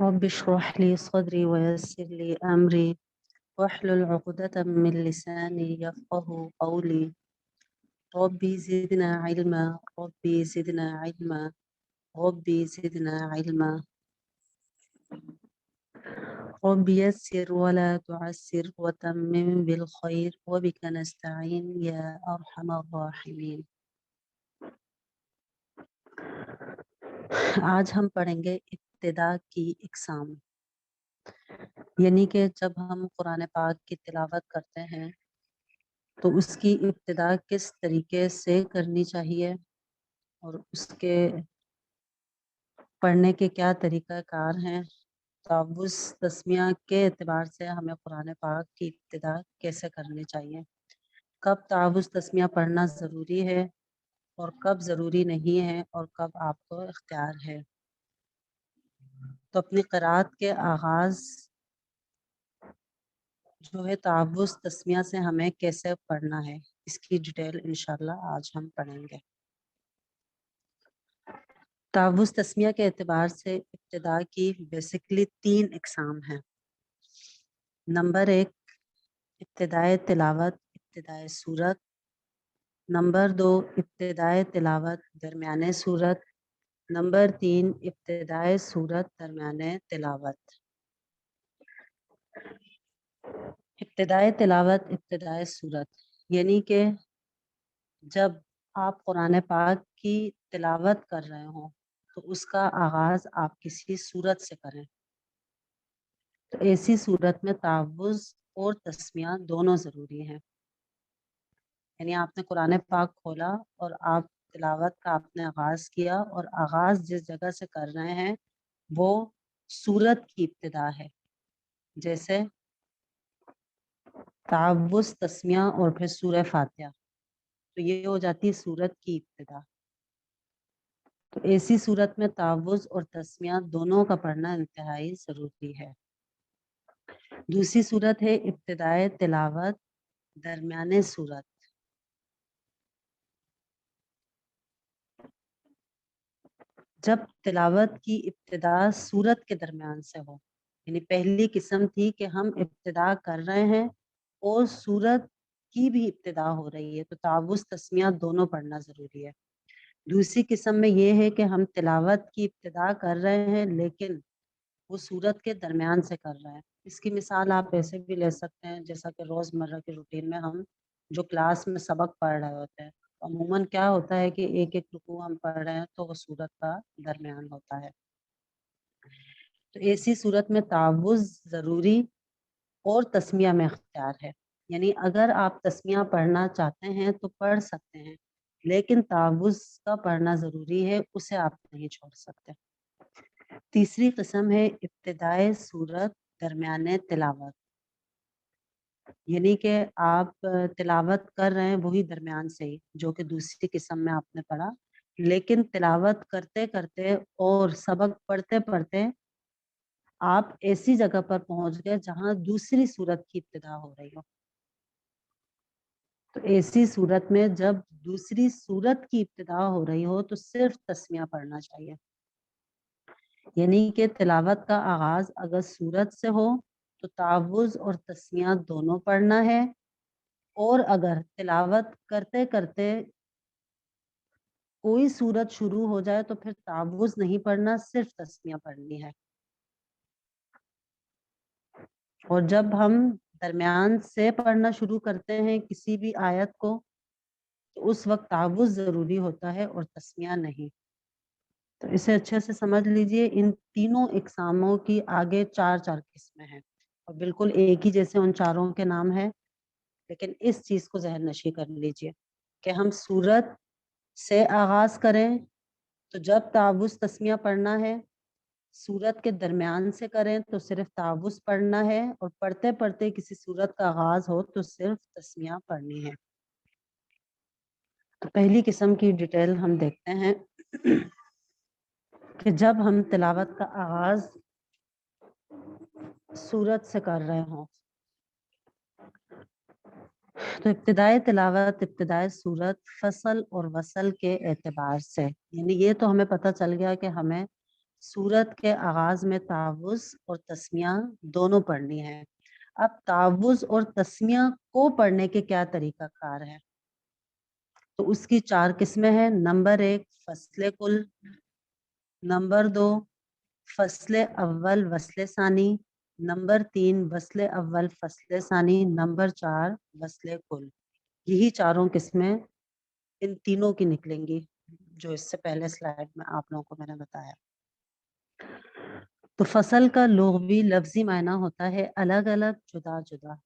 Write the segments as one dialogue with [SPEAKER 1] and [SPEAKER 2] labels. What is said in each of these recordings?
[SPEAKER 1] رب اشرح لي صدري ويسر لي أمري واحلل عقدة من لساني يفقه قولي ربي زدنا علما ربي زدنا علما ربي زدنا علما ربي يسر ولا تعسر وتمم بالخير وبك نستعين يا أرحم الراحمين. आज हम पढ़ेंगे इब्तिदा की इकसाम, यानी कि जब हम कुरान पाक की तिलावत करते हैं तो उसकी इब्तिदा किस तरीके से करनी चाहिए और उसके पढ़ने के क्या तरीक़ाकार हैं, तावुज़ तस्मिया के एतबार से हमें कुरान पाक की इब्तिदा कैसे करनी चाहिए, कब तावुज़ तस्मिया पढ़ना ज़रूरी है और कब ज़रूरी नहीं है और कब आपको इख्तियार है। तो अपनी क़िराअत के आगाज़ जो है तावुज़ तस्मिया से हमें कैसे पढ़ना है, इसकी डिटेल इंशाअल्लाह आज हम पढ़ेंगे। तावुज़ तस्मिया के एतबार से इब्तिदा की बेसिकली 3 इकसाम हैं। नंबर 1 इब्तिदाए तिलावत इब्तिदाए सूरत, नंबर 2 इब्तिदाए तिलावत दरमियाने सूरत, नंबर 3 इब्तिदाए सूरत दरमियाने तिलावत। इब्तिदाए तिलावत इब्तिदाए सूरत यानी कि जब आप कुरान पाक की तिलावत कर रहे हो तो उसका आगाज़ आप किसी सूरत से करें, तो ऐसी सूरत में तावुज़ और तस्मिया दोनों ज़रूरी हैं। यानी आपने कुरान पाक खोला और आप तिलावत का आपने आगाज़ किया और आगाज़ जिस जगह से कर रहे हैं वो सूरत की इब्तिदा है, जैसे तावुज़ तस्मिया और फिर सूरह फातिहा, तो ये हो जाती है सूरत की इब्तिदा। तो ऐसी सूरत में तावुज़ और तस्मिया दोनों का पढ़ना इंतहाई ज़रूरी है। दूसरी सूरत है इब्तिदाए तिलावत दरमियाने सूरत। जब तिलावत की इब्तिदा सूरत के दरमियान से हो, यानी पहली किस्म थी कि हम इब्तिदा कर रहे हैं और सूरत की भी इब्तिदा हो रही है, तो तावुज़ तस्मिया दोनों पढ़ना ज़रूरी है। दूसरी किस्म में ये है कि हम तिलावत की इब्तिदा कर रहे हैं लेकिन वो सूरत के दरमियान से कर रहे हैं। इसकी मिसाल आप ऐसे भी ले सकते हैं जैसा कि रोज़मर्रा की रूटीन में हम जो क्लास में सबक पढ़ रहे होते हैं, अमूमन क्या होता है कि एक-एक रुकू हम पढ़ रहे हैं तो वो सूरत का दरमियान होता है। तो ऐसी सूरत में तावुज़ ज़रूरी और तस्मिया में इख्तियार है, यानी अगर आप तस्मिया पढ़ना चाहते हैं तो पढ़ सकते हैं, लेकिन तावुज़ का पढ़ना ज़रूरी है, उसे आप नहीं छोड़ सकते। तीसरी किस्म है इब्तिदाए सूरत दरमियाने तिलावत, यानी कि आप तिलावत कर रहे हैं वही दरमियान से ही जो कि दूसरी किस्म में आपने पढ़ा, लेकिन तिलावत करते करते और सबक पढ़ते पढ़ते आप ऐसी जगह पर पहुंच गए जहां दूसरी सूरत की इब्तिदा हो रही हो। तो ऐसी सूरत में जब दूसरी सूरत की इब्तिदा हो रही हो तो सिर्फ तस्मिया पढ़ना चाहिए, यानी कि तिलावत का आगाज अगर सूरत से हो तो तावुज़ और तस्मिया दोनों पढ़ना है, और अगर तिलावत करते करते कोई सूरत शुरू हो जाए तो फिर तावुज़ नहीं पढ़ना, सिर्फ तस्मिया पढ़नी है। और जब हम दरमियान से पढ़ना शुरू करते हैं किसी भी आयत को तो उस वक्त तावुज़ ज़रूरी होता है और तस्मिया नहीं। तो इसे अच्छे से समझ लीजिए, इन तीनों इक़सामों की आगे 4-4 किस्में हैं और बिल्कुल एक ही जैसे उन चारों के नाम है, लेकिन इस चीज़ को ज़हन नशी कर लीजिए कि हम सूरत से आगाज़ करें तो जब तावुज़ तस्मिया पढ़ना है, सूरत के दरमियान से करें तो सिर्फ तावुज़ पढ़ना है, और पढ़ते पढ़ते किसी सूरत का आगाज़ हो तो सिर्फ तस्मिया पढ़नी है। तो पहली किस्म की डिटेल हम देखते हैं कि जब हम तिलावत का आगाज़ सूरत से कर रहे हों तो इब्तिदाए तिलावत इब्तिदाए सूरत फसल और वसल के एतबार से, यानी ये तो हमें पता चल गया कि हमें सूरत के आगाज में तावुज और तस्मिया दोनों पढ़नी है। अब तावुज और तस्मिया को पढ़ने के क्या तरीकाकार है, तो उसकी 4 किस्में हैं। नंबर 1 फसले कुल, नंबर 2 फसले अव्वल वसले सानी, नंबर 3 वसले अव्वल फसले सानी, नंबर 4 वसले कुल। यही चारों किस्में इन तीनों की निकलेंगी जो इससे पहले स्लाइड में आप लोगों को मैंने बताया। तो फसल का लुग़वी लफ्जी मायना होता है अलग अलग जुदा जुदा,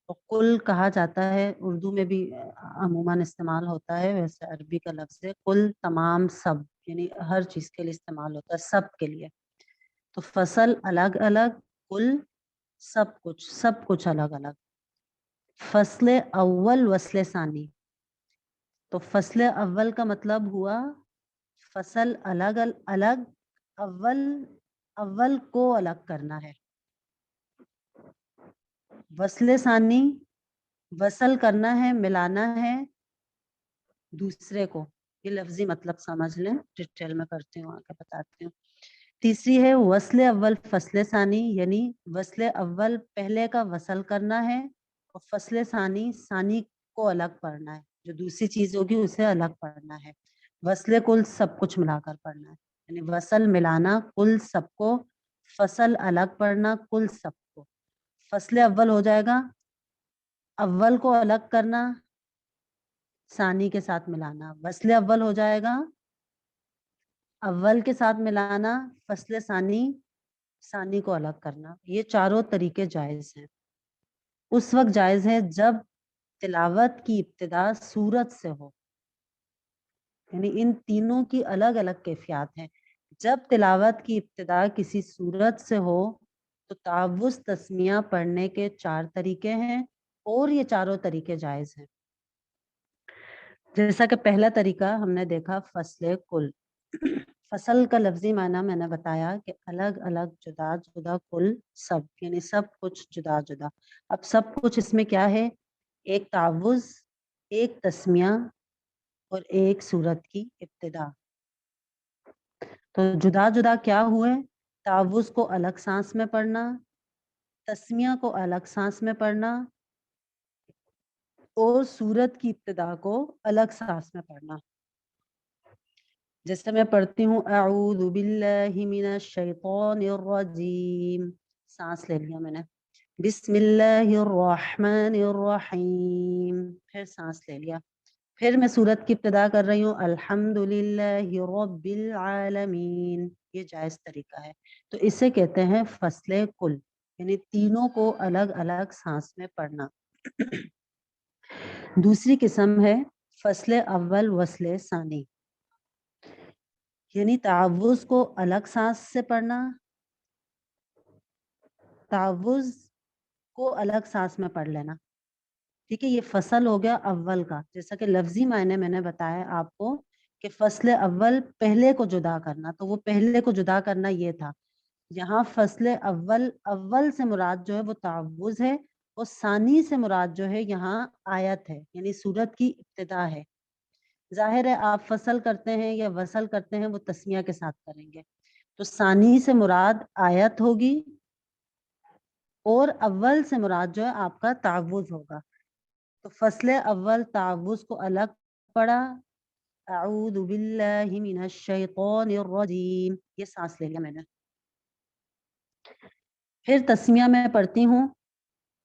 [SPEAKER 1] और कुल कहा जाता है, उर्दू में भी अमूमन इस्तेमाल होता है, वैसे अरबी का लफ्ज है कुल, तमाम सब, यानी हर चीज के लिए इस्तेमाल होता है, सब के लिए। तो फसल अलग अलग, कुल सब कुछ अलग अलग। फसले अव्वल वसले सानी, तो फसले अव्वल का मतलब हुआ फसल अलग अलग, अव्वल अव्वल को अलग करना है। वसले सानी, वसल करना है, मिलाना है दूसरे को। ये लफ्जी मतलब समझ लें, डिटेल में करती हूँ, आगे बताती हूँ। तीसरी है वसले अव्वल फसले सानी, यानी वसले अव्वल पहले का वसल करना है, और फसले सानी सानी को अलग पढ़ना है, जो दूसरी चीज होगी उसे अलग पढ़ना है। वसले कुल सब कुछ मिलाकर पढ़ना है, यानी वसल मिलाना, कुल सबको, फसल अलग पढ़ना, कुल सबको। फसले अव्वल हो जाएगा, अव्वल को अलग करना, सानी के साथ मिलाना। वसले अव्वल हो जाएगा, अव्वल के साथ मिलाना, फसले सानी सानी को अलग करना। ये चारों तरीके जायज हैं। उस वक्त जायज है जब तिलावत की इब्तिदा सूरत से हो, यानी इन तीनों की अलग अलग कैफियत हैं। जब तिलावत की इब्तिदा किसी सूरत से हो तो तावुज़ तस्मिया पढ़ने के 4 तरीके हैं, और ये चारों तरीके जायज हैं। जैसा कि पहला तरीका हमने देखा फसले कुल। फसल का लफ्जी माना मैंने बताया कि अलग अलग जुदा जुदा, कुल सब, यानी सब कुछ जुदा जुदा। अब सब कुछ इसमें क्या है, एक तावुज़, एक तस्मिया और एक सूरत की इब्तिदा। तो जुदा जुदा क्या हुए, तावुज़ को अलग सांस में पढ़ना, तस्मिया को अलग सांस में पढ़ना, और सूरत की इब्तिदा को अलग सांस में पढ़ना। जैसे मैं पढ़ती हूँ अऊज़ु बिल्लाहि मिनश शैतानिर रजीम, सांस ले लिया मैंने, बिस्मिल्लाहिर रहमानिर रहीम, फिर सांस ले लिया, फिर मैं सूरत की इब्तिदा कर रही हूँ अल्हम्दुलिल्लाहि रब्बिल आलमीन। ये जायज तरीका है। तो इसे कहते हैं फसले कुल, यानी तीनों को अलग अलग सांस में पढ़ना। दूसरी किस्म है फसले अव्वल वसले सानी, यानी तावुज़ को अलग सांस से पढ़ना, तावुज़ को अलग सांस में पढ़ लेना। ठीक है, ये फसल हो गया अव्वल का, जैसा कि लफ्जी मायने मैंने बताया आपको कि फसले अव्वल पहले को जुदा करना, तो वो पहले को जुदा करना ये था। यहाँ फसले अव्वल, अव्वल से मुराद जो है वो तावुज़ है, और सानी से मुराद जो है यहाँ आयत है, यानी सूरत की इब्तिदा है। जाहिर है आप फसल करते हैं या वसल करते हैं वो तस्मिया के साथ करेंगे, तो सानी से मुराद आयत होगी, और अव्वल से मुराद जो है आपका तावुज़ होगा। तो फसले अव्वल तावुज़ को अलग पढ़ा, अऊज़ु बिल्लाहि मिनश शैतानिर रजीम, ये सांस ले लिया मैंने। फिर तस्मिया में पढ़ती हूँ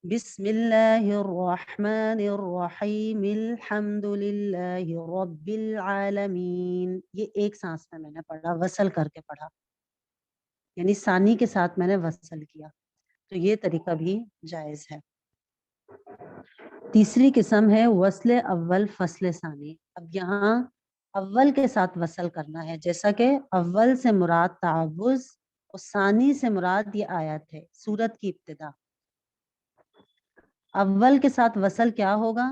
[SPEAKER 1] बिस्मिल्लाहिर रहमानिर रहीम अल्हम्दुलिल्लाहि रब्बिल आलमीन। ये एक सांस में मैंने पढ़ा, वसल करके पढ़ा, यानी सानी के साथ मैंने वसल किया। तो ये तरीका भी जायज है। तीसरी किस्म है वसले अव्वल फसले सानी। अब यहाँ अव्वल के साथ वसल करना है, जैसा कि अव्वल से मुराद तावुज़ और सानी से मुराद ये आयत है, सूरत की इब्तिदा। अव्वल के साथ वसल क्या होगा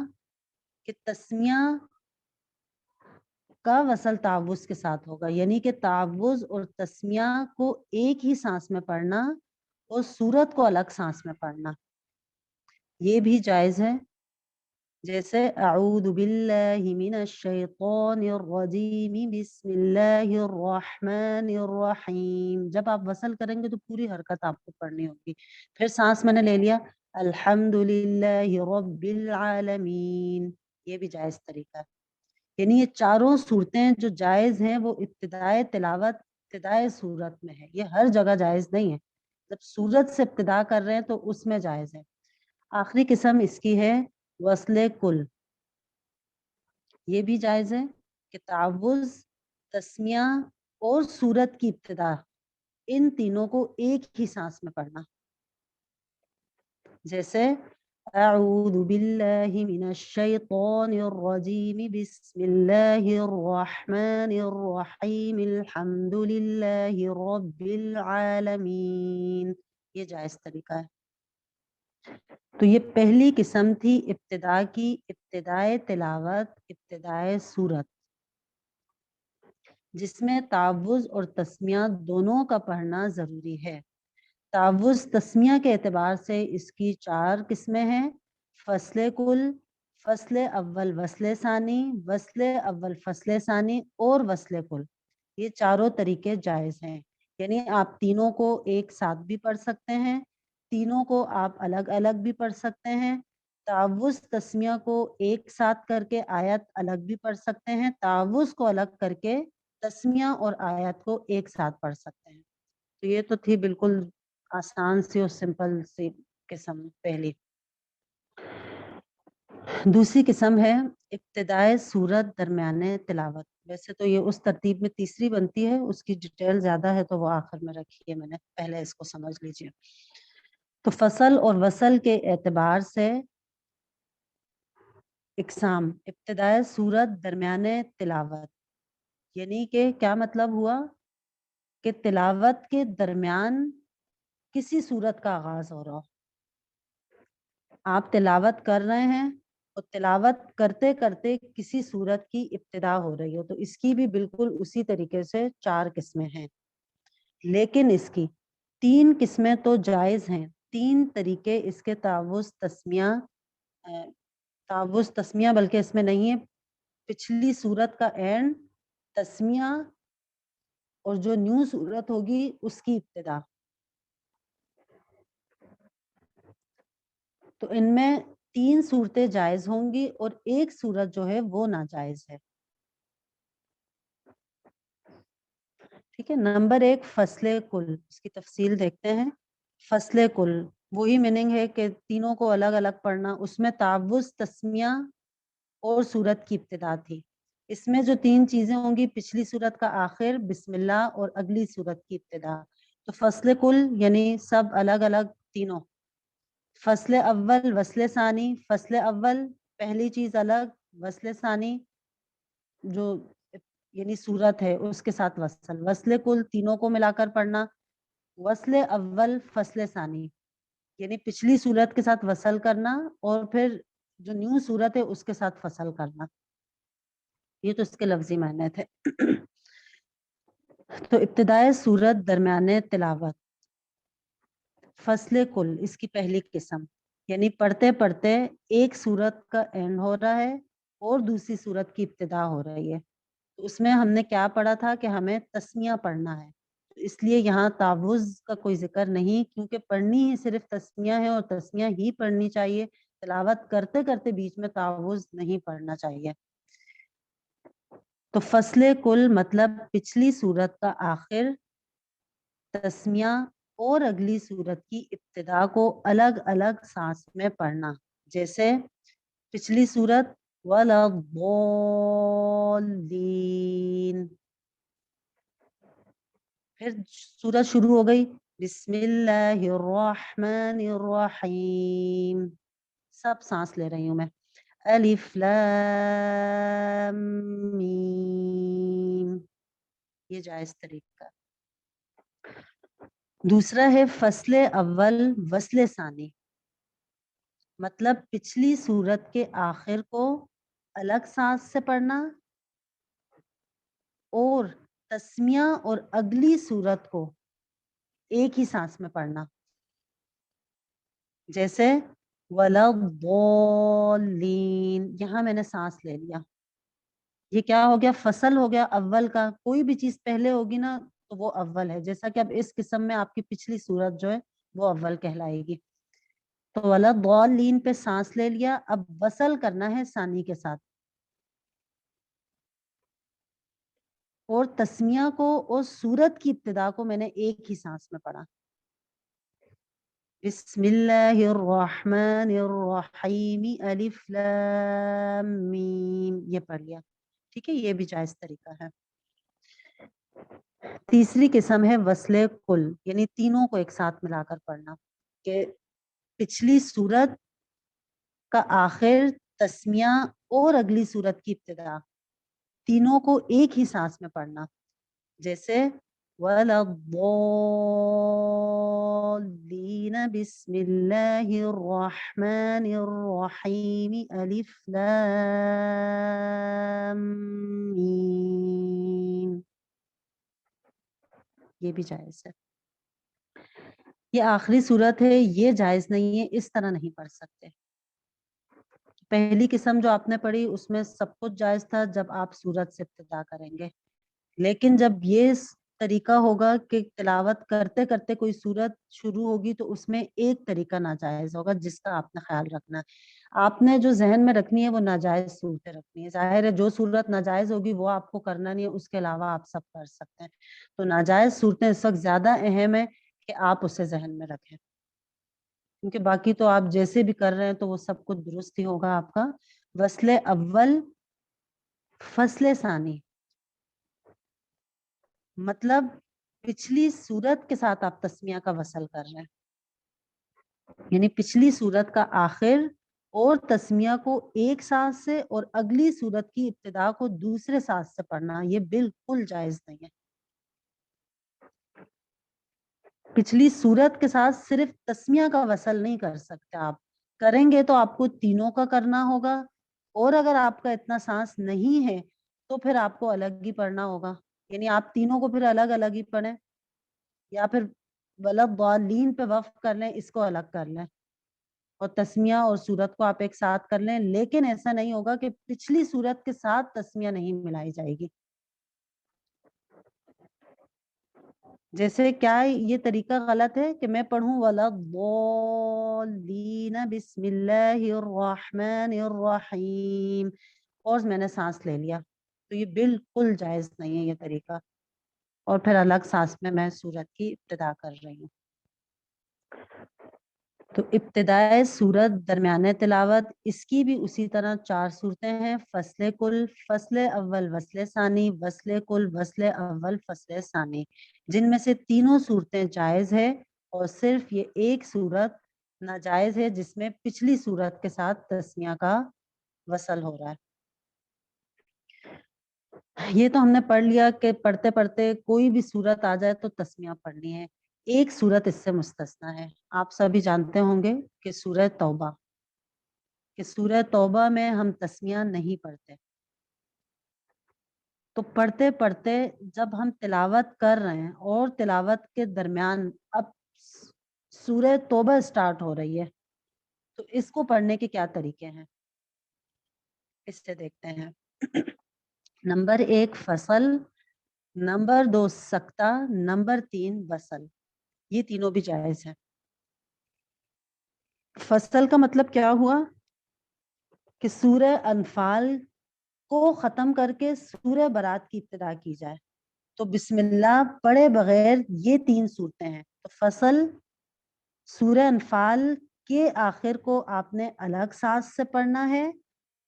[SPEAKER 1] कि तस्मिया का वसल तावुज़ के साथ होगा, यानी कि तावुज़ और तस्मिया को एक ही सांस में पढ़ना और सूरत को अलग सांस में पढ़ना, ये भी जायज है। जैसे अऊदु बिल्लाहि मिनश शैतानिर रजीम बिस्मिल्लाहिर रहमानिर रहीम। जब आप वसल करेंगे तो पूरी हरकत आपको पढ़नी होगी। फिर सांस मैंने ले लिया, अल्हम्दुलिल्लाहि रब्बिल आलमीन, ये भी जायज तरीका है। यानी ये चारों सूरतें जो जायज हैं वो इब्तिदाए तिलावत इब्तिदाए सूरत में है, ये हर जगह जायज नहीं है। जब सूरत से इब्तिदा कर रहे हैं तो उसमें जायज है। आखिरी किस्म इसकी है वस्ले कुल, ये भी जायज है कि तावुज, तस्मिया और सूरत की इब्तिदा, इन तीनों को एक ही सांस में पढ़ना। जैसे अऊदु बिल्लाहि मिनश शैतानिर रजीम बिस्मिल्लाहिर रहमानिर रहीम अल्हम्दुलिल्लाहि रब्बिल आलमीन, ये जायज तरीका है। तो ये पहली किस्म थी इब्तिदा की, इब्तिदाए तिलावत, इब्तिदाए सूरत, जिसमें तावुज और तस्मिया दोनों का पढ़ना जरूरी है। तावुज तस्मिया के एतबार से इसकी 4 किस्में हैं, फसले कुल, फसले अव्वल वसले सानी, वसले अव्वल फसले सानी और वसले कुल। ये चारों तरीके जायज हैं, यानी आप तीनों को एक साथ भी पढ़ सकते हैं, तीनों को आप अलग अलग भी पढ़ सकते हैं। तावुज तस्मिया को एक साथ करके आयत अलग भी पढ़ सकते हैं, तावुज को अलग करके तस्मिया और आयत को एक साथ पढ़ सकते हैं। तो ये तो थी बिल्कुल आसान सी और सिंपल सी किस्म पहली। दूसरी किस्म है इब्तिदाए सूरत दरमियाने तिलावत। वैसे तो ये उस तरतीब में तीसरी बनती है, उसकी डिटेल ज्यादा है तो वो आखिर में रखी है मैंने, पहले इसको समझ लीजिए। तो फसल और वसल के एतबार से इकसाम, इब्तिदाए सूरत दरमियाने तिलावत, यानी कि क्या मतलब हुआ कि तिलावत के दरमियान किसी सूरत का आगाज हो रहा हो, आप तिलावत कर रहे हैं और तिलावत करते करते किसी सूरत की इब्तिदा हो रही हो, तो इसकी भी बिल्कुल उसी तरीके से 4 किस्में हैं। लेकिन इसकी 3 किस्में तो जायज हैं, 3 तरीके इसके तावुज तस्मिया बल्कि इसमें नहीं है। पिछली सूरत का एंड तस्मिया और जो न्यू सूरत होगी उसकी इब्तिदा, तो इनमें 3 सूरतें जायज होंगी और एक सूरत जो है वो नाजायज है। ठीक है। नंबर 1 फसले कुल, इसकी तफसील देखते हैं। फसले कुल वही मीनिंग है कि तीनों को अलग अलग पढ़ना, उसमें तावुज तस्मिया और सूरत की इब्तिदा थी। इसमें जो 3 चीजें होंगी, पिछली सूरत का आखिर बिस्मिल्लाह और अगली सूरत की इब्तिदा। तो फसले कुल यानी सब अलग अलग तीनों। फसले अव्वल वसले सानी, फसले अव्वल पहली चीज अलग, वसले सानी जो यानी सूरत है उसके साथ वसल, वसले कुल तीनों को मिलाकर पढ़ना। वसले अव्वल फसले सानी यानी पिछली सूरत के साथ वसल करना और फिर जो न्यू सूरत है उसके साथ फसल करना। ये तो इसके लफ्जी मायने थे। तो इब्तिदाए सूरत दरमियाने तिलावत, फसले कुल इसकी पहली किस्म, यानी पढ़ते पढ़ते एक सूरत का एंड हो रहा है और दूसरी सूरत की इब्तिदा हो रही है। तो उसमें हमने क्या पढ़ा था कि हमें तस्मिया पढ़ना है, तो इसलिए यहाँ तावुज का कोई जिक्र नहीं, क्योंकि पढ़नी ही सिर्फ तस्मिया है और तस्मिया ही पढ़नी चाहिए। तिलावत करते करते बीच में तावुज नहीं पढ़ना चाहिए। तो फसले कुल मतलब पिछली सूरत का आखिर, तस्मिया और अगली सूरत की इब्तिदा को अलग अलग सांस में पढ़ना। जैसे पिछली सूरत वलद्दोल्लीन, फिर सूरत शुरू हो गई बिस्मिल्लाहिर्रहमानिर्रहीम, सब सांस ले रही हूं मैं। अलिफ लाम मीम, ये जायज तरीका। दूसरा है फसले अव्वल वसले सानी, मतलब पिछली सूरत के आखिर को अलग सांस से पढ़ना और तस्मिया और अगली सूरत को एक ही सांस में पढ़ना। जैसे वलद्दोलीन, यहाँ मैंने सांस ले लिया। ये क्या हो गया? फसल हो गया अव्वल का। कोई भी चीज पहले होगी ना तो वो अव्वल है, जैसा कि अब इस किस्म में आपकी पिछली सूरत जो है वो अव्वल कहलाएगी। तो वलद्दोलीन पे सांस ले लिया। अब वसल करना है सानी के साथ, और तस्मिया को और सूरत की इब्तिदा को मैंने एक ही सांस में पढ़ा। बिस्मिल्लाहिर्रहमानिर्रहीम अलिफ लाम मीम, ये पढ़ लिया। ठीक है, ये भी जायज तरीका है। तीसरी किस्म है वस्ले कुल, यानी तीनों को एक साथ मिलाकर पढ़ना, कि पिछली सूरत का आखिर, तस्मिया और अगली सूरत की इब्तिदा, तीनों को एक ही सांस में पढ़ना। जैसे वलद्दोल्लीन बिस्मिल्लाहिर्रहमानिर्रहीम अलिफ लाम मीम, ये भी जायज है। ये आखिरी सूरत है, ये जायज नहीं है, इस तरह नहीं पढ़ सकते। पहली किस्म जो आपने पढ़ी उसमें सब कुछ जायज था जब आप सूरत से इब्तिदा करेंगे, लेकिन जब ये तरीका होगा कि तिलावत करते करते कोई सूरत शुरू होगी तो उसमें एक तरीका नाजायज होगा, जिसका आपने ख्याल रखना है। आपने जो जहन में रखनी है वो नाजायज सूरतें रखनी है। जाहिर है जो सूरत नाजायज होगी वो आपको करना नहीं है, उसके अलावा आप सब कर सकते हैं। तो नाजायज सूरतें इस वक्त ज्यादा अहम है कि आप उसे जहन में रखें, क्योंकि बाकी तो आप जैसे भी कर रहे हैं तो वो सब कुछ दुरुस्त ही होगा आपका। वस्ले अव्वल फसले सानी, मतलब पिछली सूरत के साथ आप तस्मिया का वसल कर रहे हैं, यानी पिछली सूरत का आखिर और तस्मिया को एक सांस से और अगली सूरत की इब्तिदा को दूसरे सांस से पढ़ना, ये बिल्कुल जायज नहीं है। पिछली सूरत के साथ सिर्फ तस्मिया का वसल नहीं कर सकते आप, करेंगे तो आपको तीनों का करना होगा, और अगर आपका इतना सांस नहीं है तो फिर आपको अलग ही पढ़ना होगा, यानी आप तीनों को फिर अलग अलग ही पढ़ें, या फिर वलद्दालीन पे वक्फ कर लें, इसको अलग कर लें, और तस्मिया और सूरत को आप एक साथ कर लें। लेकिन ऐसा नहीं होगा कि पिछली सूरत के साथ तस्मिया नहीं मिलाई जाएगी। जैसे क्या ये तरीका गलत है कि मैं पढ़ूं वलद्दालीन बिस्मिल्लाहिर्रहमानिर्रहीम और मैंने सांस ले लिया, तो ये बिल्कुल जायज नहीं है ये तरीका, और फिर अलग सांस में मैं सूरत की इब्तिदा कर रही हूँ। तो इब्तिदाए सूरत, दरमियाने तिलावत, इसकी भी उसी तरह 4 सूरतें हैं। फसले कुल, फसले अव्वल, वसले सानी, वसले कुल, वसले अव्वल, फसले सानी, जिनमें से तीनों सूरतें जायज है, और सिर्फ ये एक सूरत नाजायज है जिसमें पिछली सूरत के साथ तस्मिया का वसल हो रहा है। ये तो हमने पढ़ लिया कि पढ़ते पढ़ते कोई भी सूरत आ जाए तो तस्मिया पढ़नी है। एक सूरत इससे मुस्तस्ना है, आप सभी जानते होंगे कि सूरह तौबा, कि सूरह तौबा में हम तस्मिया नहीं पढ़ते। तो पढ़ते पढ़ते जब हम तिलावत कर रहे हैं और तिलावत के दरमियान अब सूरह तौबा स्टार्ट हो रही है, तो इसको पढ़ने के क्या तरीके हैं, इससे देखते हैं। नंबर 1 फसल, नंबर 2 सक्ता, नंबर 3 वसल, ये तीनों भी जायज है। फसल का मतलब क्या हुआ कि सूरह अनफाल को खत्म करके सूरह बरात की इब्तिदा की जाए, तो बिस्मिल्लाह पढ़े बगैर ये 3 सूरतें हैं। तो फसल, सूरह अनफाल के आखिर को आपने अलग सांस से पढ़ना है,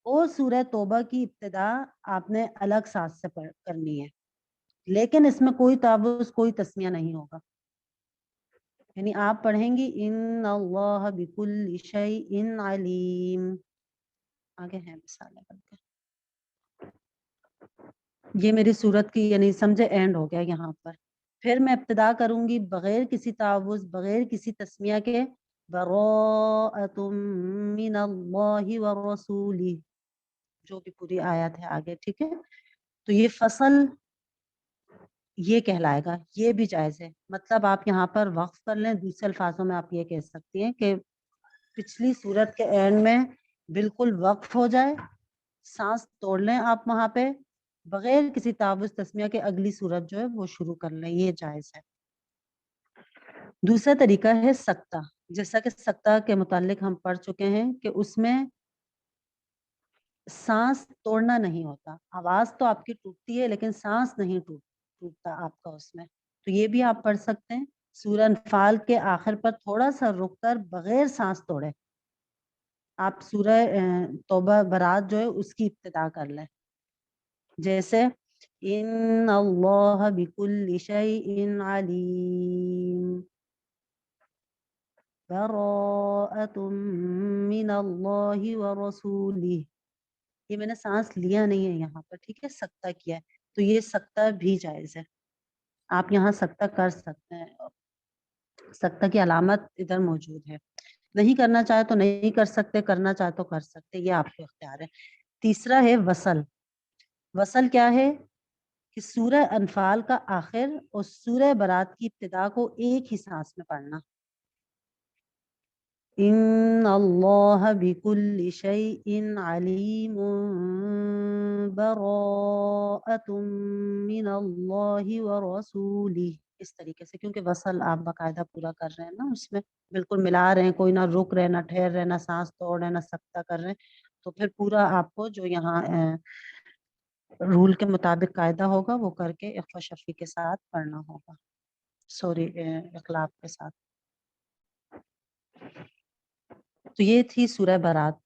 [SPEAKER 1] और सूरह तौबा की इब्तिदा आपने अलग सांस से करनी है, लेकिन इसमें कोई तावुज़, कोई तस्मिया नहीं होगा। यानी आप पढ़ेंगी इन अल्लाह बिकुल्लि शैइन अलीम, आगे है मिसालें करके। ये मेरी सूरत की यानी समझे एंड हो गया यहाँ पर। फिर मैं इब्तिदा करूंगी बगैर किसी तावुज़, बगैर किसी तस्मिया के, बराअतुम मिनल्लाहि व रसूली, जो भी पूरी आयत है आगे, ठीक है। तो ये फसल ये कहलाएगा, ये भी जायज है। मतलब आप यहाँ पर वक्फ कर लें, दूसरे अल्फाजों में आप ये कह सकती हैं कि पिछली सूरत के एंड में बिल्कुल वक्फ हो जाए, सांस तोड़ लें आप वहां पे, बगैर किसी तावुज़ तस्मिया के अगली सूरत जो है वो शुरू कर लें, ये जायज है। दूसरा तरीका है सक्ता। जैसा कि सक्ता के मुतालिक हम पढ़ चुके हैं कि उसमें सांस तोड़ना नहीं होता, आवाज तो आपकी टूटती है लेकिन सांस नहीं टूटता आपका उसमें। तो ये भी आप पढ़ सकते हैं। सूरह अनफाल के आखिर पर थोड़ा सा रुककर बगैर सांस तोड़े आप सूरह तौबा बरात जो है उसकी इब्तिदा कर लें। जैसे इन्नल्लाह बिकुल्लि शैइन अलीम, बराअतुम मिनल्लाहि व रसूलिही। ये मैंने सांस लिया नहीं है यहाँ पर, ठीक है, सक्ता किया है, तो ये सक्ता भी जायज है। आप यहाँ सक्ता कर सकते हैं, सक्ता की अलामत इधर मौजूद है। नहीं करना चाहे तो नहीं कर सकते, करना चाहे तो कर सकते, ये आपके इख्तियार है। तीसरा है वसल। वसल क्या है कि सूरह अनफाल का आखिर और सूरह बरात की इब्तिदा को एक ही सांस में पढ़ना। इन्नल्लाह बिकुल्लि शैइन अलीमुन बराअतुम मिनल्लाहि व रसूलिही, इस तरीके से, क्योंकि वसल आप बाकायदा पूरा कर रहे हैं ना, उसमें बिल्कुल मिला रहे हैं, कोई ना रुक रहे, ना ठहर रहे, ना सांस तोड़ रहे, ना सकता कर रहे हैं, तो फिर पूरा आपको जो यहाँ रूल के मुताबिक कायदा होगा वो करके इख्फा शफी के साथ पढ़ना होगा, सॉरी इखलाब के साथ। तो ये थी सूरह बारात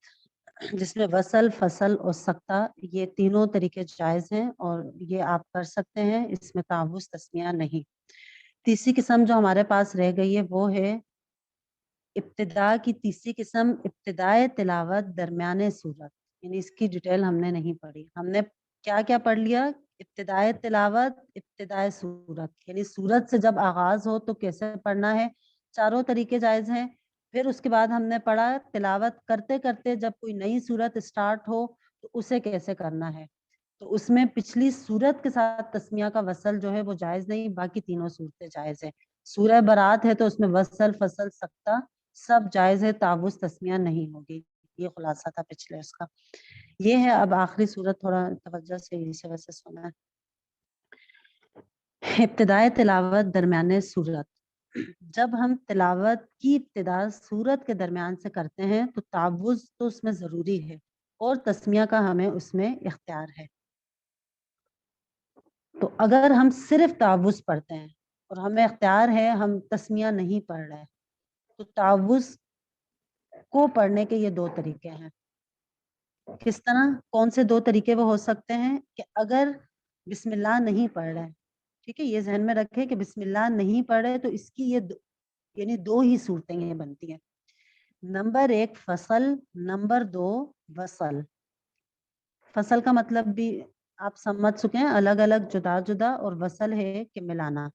[SPEAKER 1] जिसमें वसल, फसल और सक्ता ये तीनों तरीके जायज हैं और ये आप कर सकते हैं, इसमें तावुज़ तस्मिया नहीं। तीसरी किस्म जो हमारे पास रह गई है वो है इब्तिदा की तीसरी किस्म, इब्तिदाए तिलावत दरमियाने सूरत। यानी इसकी डिटेल हमने नहीं पढ़ी, हमने क्या क्या पढ़ लिया, इब्तिदाए तिलावत, इब्तिदाए सूरत, यानी सूरत से जब आगाज हो तो कैसे पढ़ना है, चारों तरीके जायज हैं। फिर उसके बाद हमने पढ़ा तिलावत करते करते जब कोई नई सूरत स्टार्ट हो तो उसे कैसे करना है, तो उसमें पिछली सूरत के साथ तस्मिया का वसल जो है वो जायज नहीं, बाकी तीनों सूरतें जायज है। सूरह बरात है तो उसमें वसल, फसल, सक्ता सब जायज है, तावुज़ तस्मिया नहीं होगी। ये खुलासा था पिछले उसका। ये है अब आखिरी सूरत, थोड़ा तवज्जो से इस वजह से सुना। इब्तिदाए तिलावत दरमियाने सूरत। जब हम तिलावत की इब्तिदा सूरत के दरमियान से करते हैं तो तावुज़ तो उसमें ज़रूरी है और तस्मिया का हमें उसमें इख्तियार है। तो अगर हम सिर्फ तावुज़ पढ़ते हैं और हमें इख्तियार है हम तस्मिया नहीं पढ़ रहे, तो तावुज़ को पढ़ने के ये दो तरीके हैं। किस तरह, कौन से दो तरीके वो हो सकते हैं कि अगर बिस्मिल्लाह नहीं पढ़ रहे, ठीक है, ये ज़हन में रखें कि बिस्मिल्लाह नहीं पढ़ रहे तो इसकी ये यानी दो ही सूरतें ये बनती हैं। नंबर एक फसल, नंबर दो वसल। फसल का मतलब भी आप समझ चुके हैं, अलग अलग जुदा जुदा, और वसल है कि मिलाना,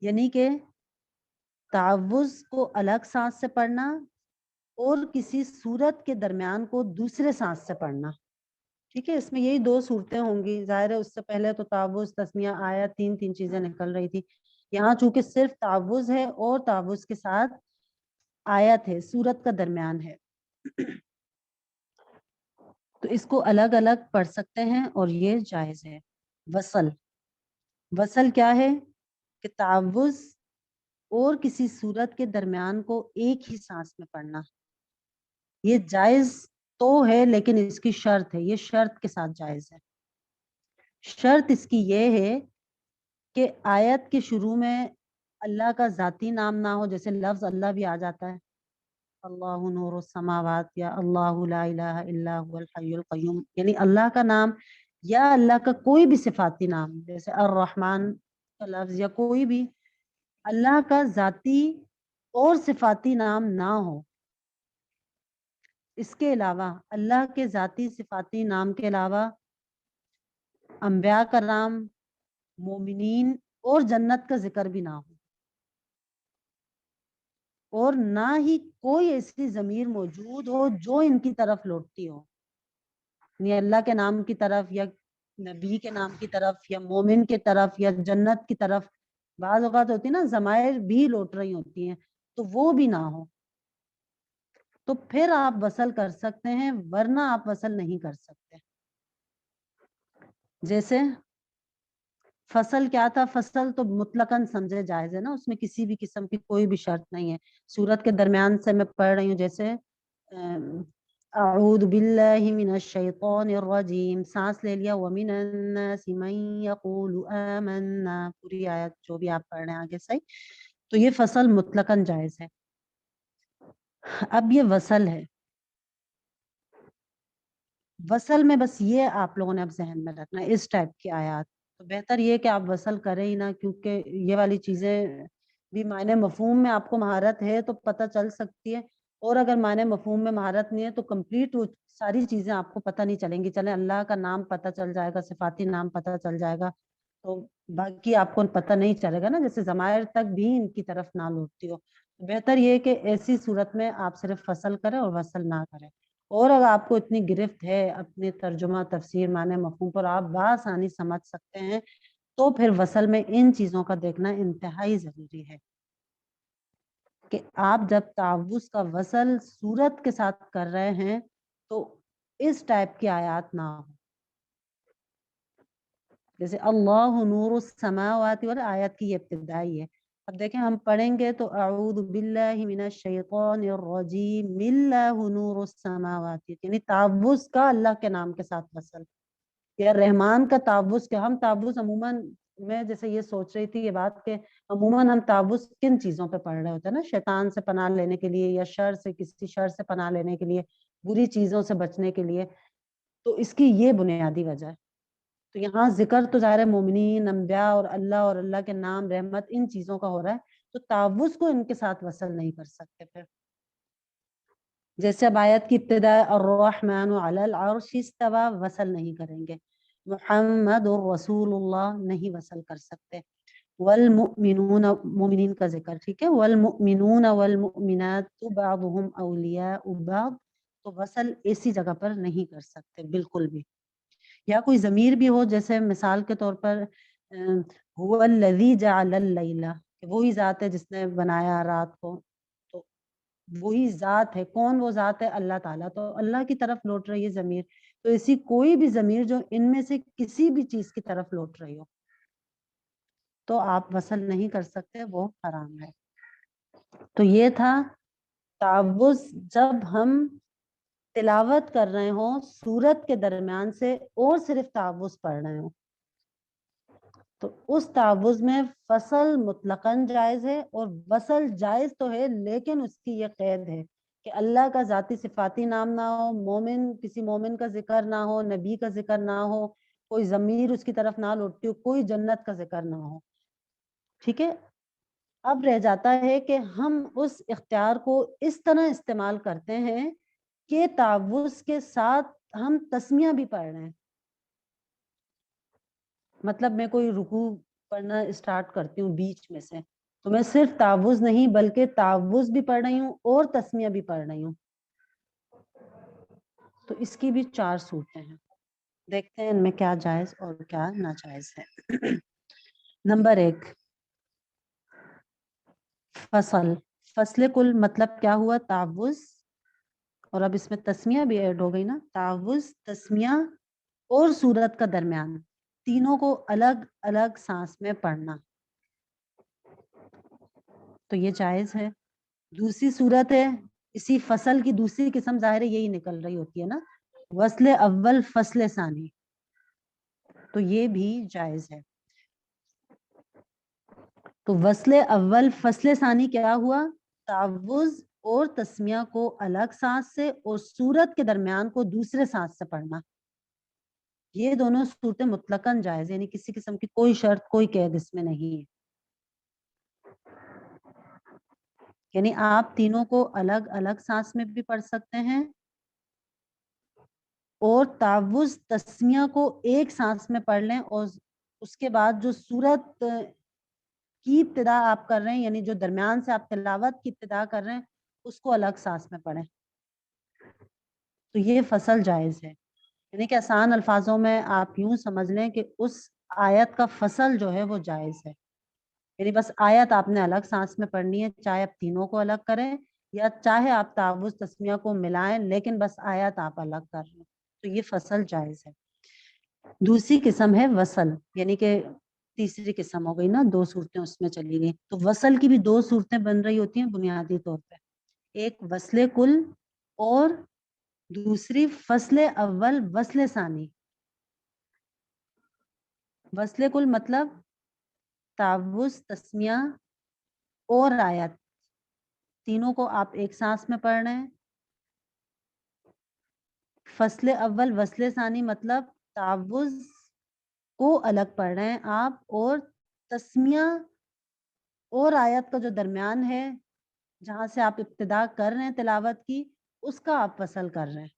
[SPEAKER 1] यानी कि तावुज़ को अलग सांस से पढ़ना और किसी सूरत के दरमियान को दूसरे सांस से पढ़ना, ठीक है, इसमें यही दो सूरतें होंगी। जाहिर है उससे पहले तो तावुज़, तस्मिया, आया, तीन तीन चीजें निकल रही थी। यहाँ चूंकि सिर्फ तावुज़ है और तावुज़ के साथ आयत है, सूरत का दरमियान है, तो इसको अलग अलग पढ़ सकते हैं और ये जायज है। वसल, वसल क्या है कि तावुज़ और किसी सूरत के दरमियान को एक ही सांस में पढ़ना। ये जायज तो है लेकिन इसकी शर्त है, ये शर्त के साथ जायज है। शर्त इसकी ये है कि आयत के शुरू में अल्लाह का जाती नाम ना हो, जैसे लफ्ज अल्लाह भी आ जाता है, अल्लाहु नूरु समावात या अल्लाहु ला इलाहा इल्ला हुवल हय्युल क़य्यूम, यानी अल्लाह का नाम या अल्लाह का कोई भी सिफाती नाम, जैसे अर रहमान का लफ्ज या कोई भी अल्लाह का जाती और सिफाती नाम ना हो। इसके अलावा अल्लाह के जाती सिफाती नाम के अलावा अंबिया का नाम, मोमिनीन और जन्नत का जिक्र भी ना हो, और ना ही कोई ऐसी जमीर मौजूद हो जो इनकी तरफ लौटती हो, यानी अल्लाह के नाम की तरफ या नबी के नाम की तरफ या मोमिन की तरफ या जन्नत की तरफ। बाज़ औक़ात होती है ना जमायर भी लौट रही होती हैं, तो वो भी ना हो। तो फिर आप वसल कर सकते हैं, वरना आप वसल नहीं कर सकते। जैसे फसल क्या था, फसल तो मुतलकन समझे जायज है ना, उसमें किसी भी किस्म की कोई भी शर्त नहीं है। सूरत के दरमियान से मैं पढ़ रही हूँ, जैसे अऊज़ु बिल्लाहि मिनश शैतानिर रजीम, सांस ले लिया, व मिनन नासि मन यक़ूलु आमन्ना, पूरी आयत जो भी आप पढ़ रहे हैं आगे से, तो ये फसल मुतलकन जायज है। अब ये वसल है, वसल में बस ये आप लोगों ने अब जहन में रखना है, इस टाइप की आयत तो बेहतर ये कि आप वसल करें ही ना, क्योंकि ये वाली चीजें भी मायने मफहूम में आपको महारत है तो पता चल सकती है, और अगर मायने मफहूम में महारत नहीं है तो कंप्लीट वो सारी चीजें आपको पता नहीं चलेंगी। चले अल्लाह का नाम पता चल जाएगा, सिफाती नाम पता चल जाएगा, तो बाकी आपको पता नहीं चलेगा ना, जैसे जमायर तक भी इनकी तरफ ना लौटती हो। तो बेहतर ये है कि ऐसी सूरत में आप सिर्फ फसल करें और वसल ना करें। और अगर आपको इतनी गिरफ्त है अपने तर्जुमा तफसीर माने मफहूम पर, आप बासानी समझ सकते हैं, तो फिर वसल में इन चीजों का देखना इंतहाई जरूरी है कि आप जब तावुज़ का वसल सूरत के साथ कर रहे हैं तो इस टाइप की आयत ना हो। जैसे अल्लाहु नूरुस समावाति वाली आयत की ये इब्तिदाई है। अब देखें हम पढ़ेंगे तो अऊज़ु बिल्लाहि मिनश शैतानिर रजीम मिल्लाहु नूरुस समावाति, यानी तावुज़ का अल्लाह के नाम के साथ वसल, या रहमान का तावुज़ के। हम तावुज़ अमूमन, मैं जैसे ये सोच रही थी ये बात के, अमूमन हम तावुज़ किन चीजों पे पढ़ रहे होते हैं ना, शैतान से पनाह लेने के लिए, या शर से, किसी शर से पनाह लेने के लिए, बुरी चीजों से बचने के लिए, तो इसकी ये बुनियादी वजह है। तो यहाँ जिक्र तो ज़ाहिर है मोमिनीन, अंबिया और अल्लाह के नाम, रहमत, इन चीजों का हो रहा है, तो तावुज़ को इनके साथ वसल नहीं कर सकते फिर। जैसे अब आयत की इब्तिदा अर्रहमानु अलल अर्श इस्तवा, वसल नहीं करेंगे। मुहम्मदुर रसूलुल्लाह नहीं वसल कर सकते। वल मुमिनून, मोमिनीन का जिक्र, ठीक है, वल मुमिनून वल मुमिनातु बादुहुम औलियाउ बाद, तो वसल ऐसी जगह पर नहीं कर सकते बिल्कुल भी। या कोई जमीर भी हो, जैसे मिसाल के तौर पर हुवल्लज़ी जअलल लैला, वही जात है जिसने बनाया रात को, तो वही जात है। कौन वो जात है? अल्लाह ताला, तो अल्लाह की तरफ लौट रही है जमीर। तो ऐसी कोई भी जमीर जो इनमें से किसी भी चीज की तरफ लौट रही हो तो आप वसल नहीं कर सकते, वो हराम है। तो ये था तावुज़ जब हम तिलावत कर रहे हो सूरत के दरमियान से और सिर्फ तावुज़ पढ़ रहे हो, तो उस तावुज़ में फसल मुतलकन जायज है, और वसल जायज तो है लेकिन उसकी ये कैद है कि अल्लाह का जाती सिफाती नाम ना हो, मोमिन, किसी मोमिन का जिक्र ना हो, नबी का जिक्र ना हो, कोई जमीर उसकी तरफ ना लौटती हो, कोई जन्नत का जिक्र ना हो। ठीक है, अब रह जाता है कि हम उस इख्तियार को इस तरह इस्तेमाल करते हैं कि तावुज़ के साथ हम तस्मिया भी पढ़ रहे हैं। मतलब मैं कोई रुकू पढ़ना स्टार्ट करती हूँ बीच में से, तो मैं सिर्फ तावुज़ नहीं बल्कि तावुज़ भी पढ़ रही हूँ और तस्मिया भी पढ़ रही हूँ। तो इसकी भी 4 सूरतें हैं, देखते हैं इनमें क्या जायज और क्या नाजायज है। नंबर 1, फसल। फसले कुल मतलब क्या हुआ? तावुज़, और अब इसमें तस्मिया भी ऐड हो गई ना, तावुज़, तस्मिया और सूरत का दरमियान, तीनों को अलग अलग सांस में पढ़ना, तो ये जायज है। दूसरी सूरत है, इसी फसल की दूसरी किस्म ज़ाहिर है यही निकल रही होती है ना, वस्ले अव्वल फसले सानी, तो ये भी जायज है। तो वस्ले अव्वल फसले सानी क्या हुआ? तावुज़ और तस्मिया को अलग सांस से और सूरत के दरमियान को दूसरे सांस से पढ़ना, ये दोनों सूरतें मुतलकन जायज, यानी किसी किस्म की कोई शर्त, कोई कैद इसमें नहीं है। यानी आप तीनों को अलग अलग सांस में भी पढ़ सकते हैं, और तावुज़ तस्मिया को एक सांस में पढ़ लें, और उसके बाद जो सूरत की इब्तिदा आप कर रहे हैं, यानी जो दरमियान से आप तिलावत की इब्तिदा कर रहे हैं, उसको अलग सांस में पढ़ें, तो ये फसल जायज है। यानी कि आसान अल्फाजों में आप यूं समझ लें कि उस आयत का फसल जो है वो जायज है, यानी बस आयत आपने अलग सांस में पढ़नी है, चाहे आप तीनों को अलग करें या चाहे आप तावुज़ तस्मिया को मिलाएं लेकिन बस आयत आप अलग कर रहे हैं, तो ये फसल जायज है। दूसरी किस्म है वसल, यानी कि तीसरी किस्म हो गई ना, 2 सूरतें उसमें चली गई। तो वसल की भी 2 सूरतें बन रही होती हैं बुनियादी तौर पे, एक वस्ले कुल और दूसरी फस्ले अव्वल वस्ले सानी। वस्ले कुल मतलब तावुज़ तस्मिया और आयत तीनों को आप एक सांस में पढ़ रहे हैं। फस्ले अव्वल वस्ले सानी मतलब तावुज़ को अलग पढ़ रहे हैं आप, और तस्मिया और आयत का जो दरमियान है जहां से आप इब्तिदा कर रहे हैं तिलावत की, उसका आप वसल कर रहे हैं।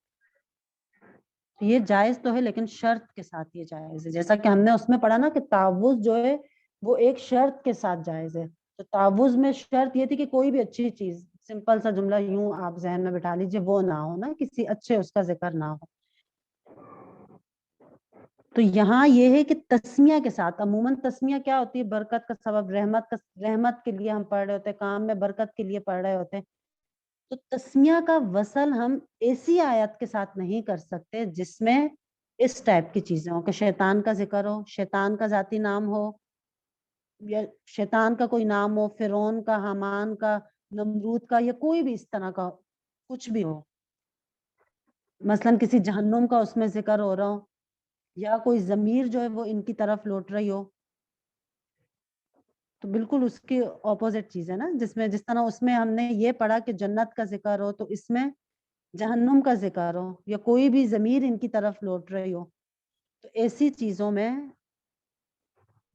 [SPEAKER 1] तो ये जायज तो है लेकिन शर्त के साथ ये जायज है, जैसा कि हमने उसमें पढ़ा ना कि तावुज़ जो है वो एक शर्त के साथ जायज है। तो तावुज़ में शर्त ये थी कि कोई भी अच्छी चीज, सिंपल सा जुमला यूं आप जहन में बिठा लीजिए, वो ना हो ना, किसी अच्छे उसका जिक्र ना हो। तो यहाँ ये है कि तस्मिया के साथ, अमूमन तस्मिया क्या होती है, बरकत का सबब, रहमत के लिए हम पढ़ रहे होते हैं, काम में बरकत के लिए पढ़ रहे होते हैं। तो तस्मिया का वसल हम ऐसी आयत के साथ नहीं कर सकते जिसमें इस टाइप की चीजें हो कि शैतान का जिक्र हो, शैतान का जाती नाम हो, या शैतान का कोई नाम हो, फिरौन का, हामान का, नमरूद का, या कोई भी इस तरह का कुछ भी हो। मसलन किसी जहन्नुम का उसमें जिक्र हो रहा हो, या कोई जमीर जो है वो इनकी तरफ लौट रही हो, तो बिल्कुल उसकी ऑपोजिट चीज है ना, जिसमें जिस तरह उसमें हमने ये पढ़ा कि जन्नत का जिक्र हो, तो इसमें जहन्नुम का जिक्र हो या कोई भी जमीर इनकी तरफ लौट रही हो, तो ऐसी चीजों में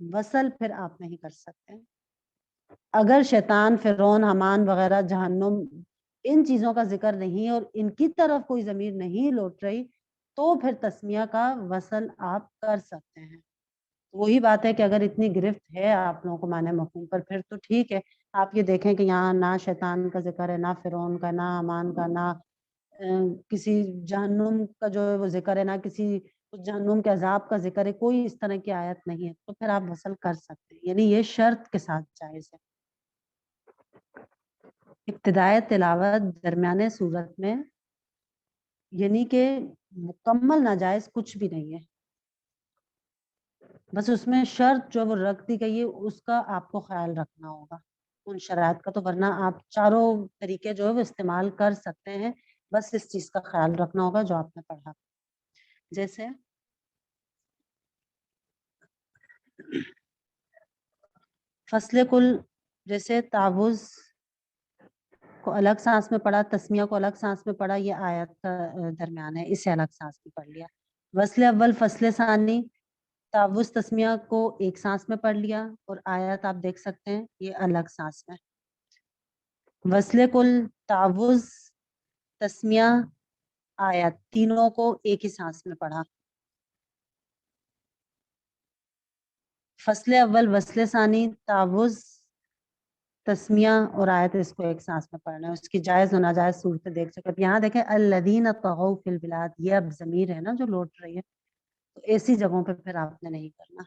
[SPEAKER 1] वसल फिर आप नहीं कर सकते। अगर शैतान, फिरौन, हमान वगैरह, जहन्नुम, इन चीजों का जिक्र नहीं है और इनकी तरफ कोई जमीर नहीं लौट रही, तो फिर तस्मिया का वसल आप कर सकते हैं। वही बात है कि अगर इतनी गिरफ्त है आप लोगों को माने मफहूम पर, फिर तो ठीक है। आप ये देखें कि यहाँ ना शैतान का जिक्र है, ना फिरौन का, ना हमान का, ना किसी जहन्नुम का जो है वो जिक्र है, ना किसी उस जहन्नुम के अजाब का जिक्र है, कोई इस तरह की आयत नहीं है, तो फिर आप वसल कर सकते हैं। यानी ये शर्त के साथ जायज है। इब्तिदाए तिलावत दरमियाने सूरत में, यानी कि मुकम्मल नाजायज कुछ भी नहीं है, बस उसमें शर्त जो वो रख दी गई है उसका आपको ख्याल रखना होगा, उन शराइत का। तो वरना आप चारों तरीके जो है वो इस्तेमाल कर सकते हैं, बस इस चीज का ख्याल रखना होगा जो आपने पढ़ा। जैसे फसले कुल, जैसे तावुज़ को अलग सांस में पढ़ा, तस्मिया को अलग सांस में पढ़ा, ये आयत का दरमियान है, इसे अलग सांस में पढ़ लिया। वस्ले अव्वल फसले सानी, तावुज़ तस्मिया को एक सांस में पढ़ लिया और आयत आप देख सकते हैं ये अलग सांस में। वस्ले कुल, तावुज़, तस्मिया, आयत तीनों को एक ही सांस में पढ़ा। फसले अव्वल वस्ले सानी, तावुज़, तस्मिया और आयत, इसको एक सांस में पढ़ना है। उसकी जायज और नाजायज सूरतें देख सकते। अब यहाँ देखें अल्लदीन तगौ फिल बिलाद, ये अब जमीर है ना जो लौट रही है, तो ऐसी जगहों पे फिर आपने नहीं करना।